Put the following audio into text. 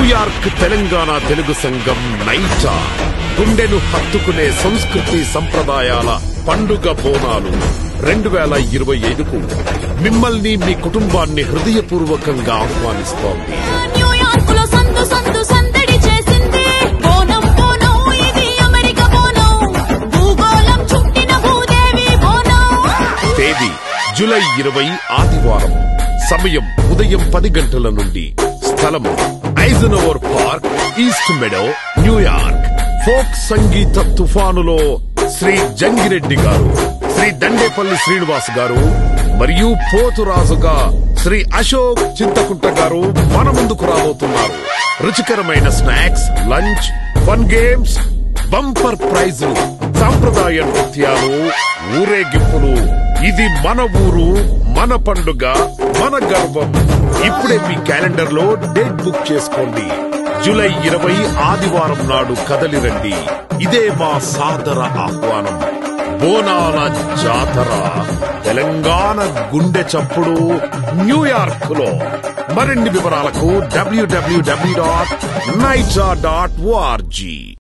New York Telangana Telugu సంఘం నైటా గుండెను హత్తుకునే సంస్కృతి సంప్రదాయాల పండుగ బోనాలు 2025కు మిమ్మల్ని మీ కుటుంబాన్ని హృదయపూర్వకంగా ఆహ్వానిస్తోంది. న్యూయార్కులో సందు సందు సందడి చేసింది బోనం బోనం, ఇది అమెరికా బోనం, భూగోళం చుట్టిన భూదేవి బోనం. తేదీ జూలై 20 ఆదివారం. సమయం ఉదయం 10 గంటల నుండి. స్థలం ఐజనోవర్ పార్క్, ఈస్ట్ మెడో, న్యూయార్క్. ఫోక్ సంగీత తుఫానులో శ్రీ జంగిరెడ్డి గారు, శ్రీ దండేపల్లి శ్రీనివాస్ గారు మరియు పోతురాజుగా శ్రీ అశోక్ చింతకుంట గారు మన ముందుకు రాబోతున్నారు. రుచికరమైన snacks, lunch, fun games, bumper ప్రైజులు, సాంప్రదాయ నృత్యాలు, ఊరేగింపులు. ఇది మన ఊరు, మన పండుగ, మన గర్వం. ఇప్పుడే మీ క్యాలెండర్ లో డేట్ బుక్ చేసుకోండి. జూలై 20 ఆదివారం నాడు కదలిరండి. ఇదే మా సాదర ఆహ్వానం. బోనాల జాతర, తెలంగాణ గుండె చప్పుడు, న్యూయార్క్ లో. మరిన్ని వివరాలకు www.naita.org.